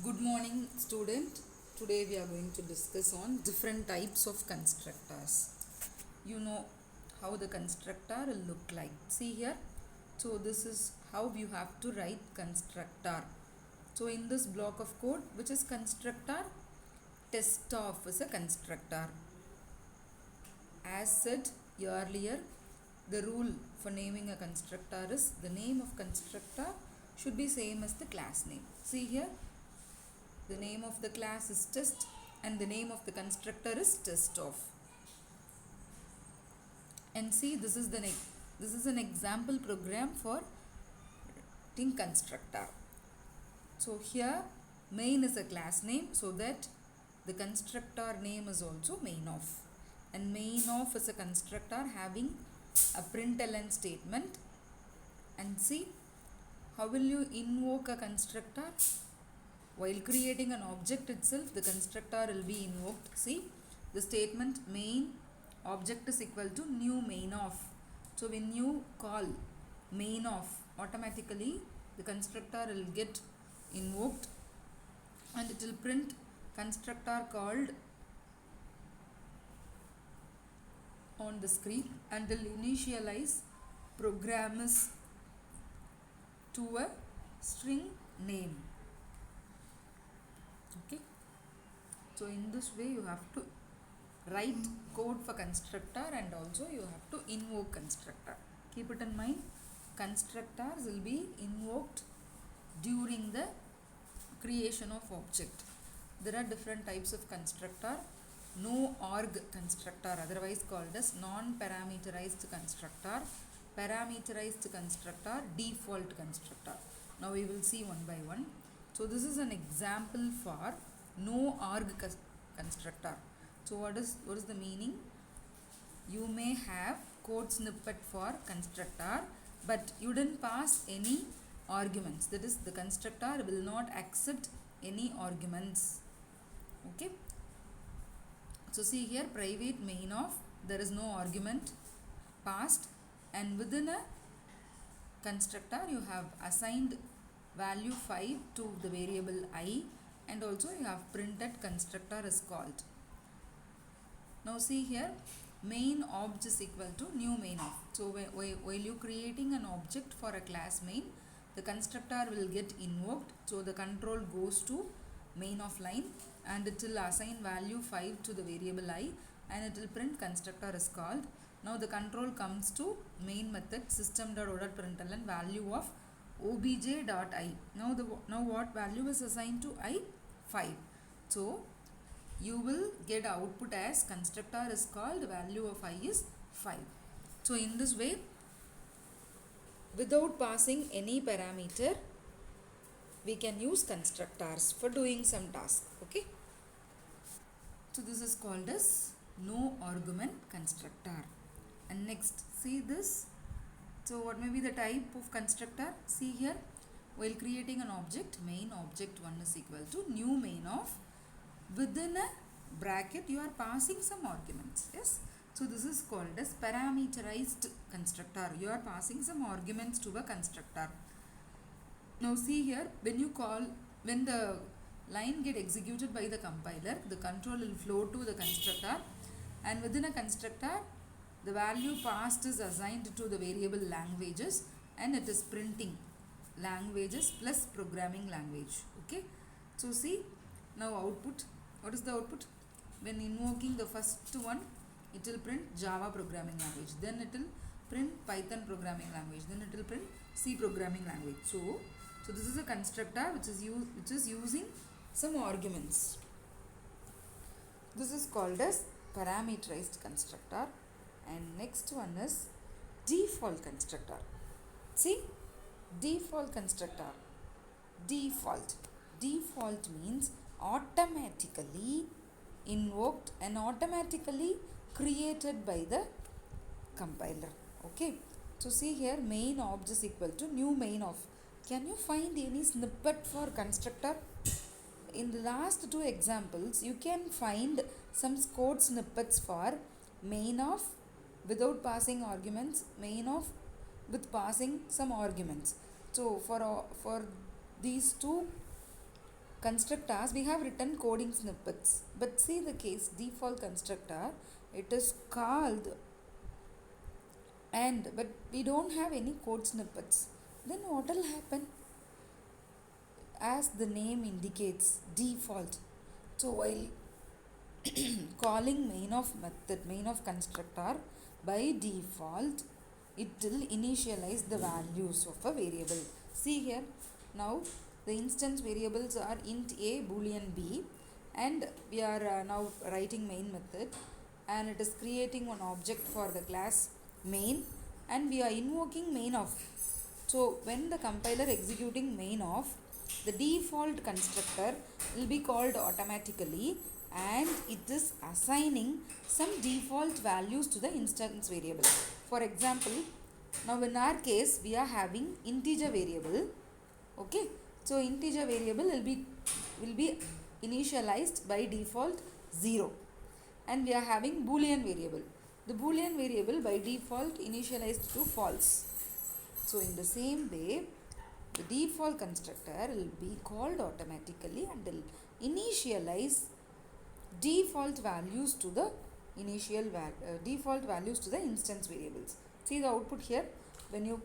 Good morning, student. Today we are going to discuss on different types of constructors. You know how the constructor will look like. See here. So this is how you have to write constructor. So in this block of code, which is constructor, test of is a constructor. As said earlier, the rule for naming a constructor is the name of constructor should be same as the class name. See here, the name of the class is test and the name of the constructor is test of. And see, this is an example program for writing constructor. So here main is a class name, so that the constructor name is also main of. And main of is a constructor having a println statement. And see, how will you invoke a constructor? While creating an object itself, the constructor will be invoked. See, the statement main object is equal to new main of. So when you call main of, automatically the constructor will get invoked and it will print constructor called on the screen and will initialize program is to a string name. Okay, so in this way you have to write code for constructor and also you have to invoke constructor. Keep it in mind, constructors will be invoked during the creation of object. There are different types of constructor. No arg constructor, otherwise called as non-parameterized constructor, parameterized constructor, default constructor. Now we will see one by one. So this is an example for no arg constructor. So what is the meaning? You may have code snippet for constructor, but you didn't pass any arguments. That is, the constructor will not accept any arguments. Okay. So see here, private main of, there is no argument passed, and within a constructor you have assigned value 5 to the variable I, and also you have printed constructor is called. Now see here, main object is equal to new main of. So while you creating an object for a class main, the constructor will get invoked. So the control goes to main of line and it will assign value 5 to the variable I and it will print constructor is called. Now the control comes to main method system.out.println value of obj.I. Now what value is assigned to I? 5. So you will get output as constructor is called, value of I is 5. So in this way, without passing any parameter, we can use constructors for doing some task. Okay. So this is called as no argument constructor. And next, see this. So what may be the type of constructor? See here, while creating an object, main object 1 is equal to new main of, within a bracket you are passing some arguments. Yes. So this is called as parameterized constructor. You are passing some arguments to a constructor. Now see here, when the line get executed by the compiler, the control will flow to the constructor, and within a constructor the value passed is assigned to the variable languages and it is printing languages plus programming language. Okay. So see, now output, what is the output? When invoking the first one, it will print Java programming language, then it will print Python programming language, then it will print C programming language. So this is a constructor which is using some arguments. This is called as parameterized constructor. And next one is default constructor. See, default constructor. Default means automatically invoked and automatically created by the compiler. Okay. So see here, main object is equal to new main of. Can you find any snippet for constructor? In the last two examples, you can find some code snippets for main of without passing arguments, main of with passing some arguments. So for these two constructors, we have written coding snippets. But see the case, default constructor, it is called, and but we don't have any code snippets. Then what will happen? As the name indicates, default. So while calling main of constructor, by default it will initialize the values of a variable. See here, now the instance variables are int a boolean b, and we are now writing main method, and it is creating one object for the class main, and we are invoking main of. So when the compiler executing main of, the default constructor will be called automatically, and it is assigning some default values to the instance variable. For example, now in our case we are having integer variable. Okay, so integer variable will be initialized by default 0, and we are having boolean variable. The boolean variable by default initialized to false. So in the same way, the default constructor will be called automatically and will initialize default values to the default values to the instance variables. See the output here. When you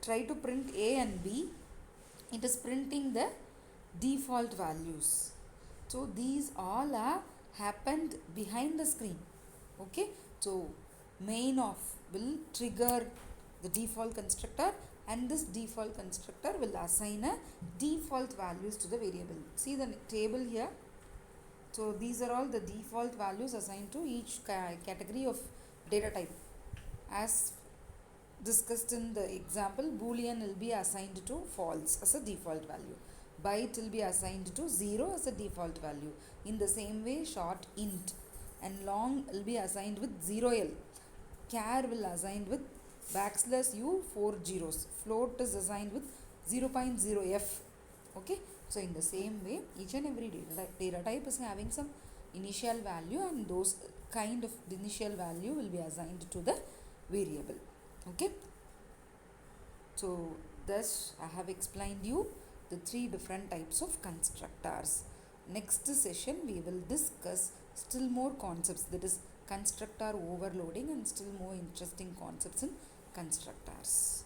try to print a and b, it is printing the default values. So these all are happened behind the screen. Okay, so main of will trigger the default constructor, and this default constructor will assign a default values to the variable. See the table here. So these are all the default values assigned to each category of data type. As discussed in the example, boolean will be assigned to false as a default value. Byte will be assigned to 0 as a default value. In the same way, short int and long will be assigned with 0l. Char will assigned with \u 4 zeros. Float is assigned with 0.0f. Okay, so in the same way, each and every data type is having some initial value, and those kind of initial value will be assigned to the variable. Okay, so thus I have explained you the 3 different types of constructors. Next session we will discuss still more concepts, that is constructor overloading, and still more interesting concepts in constructors.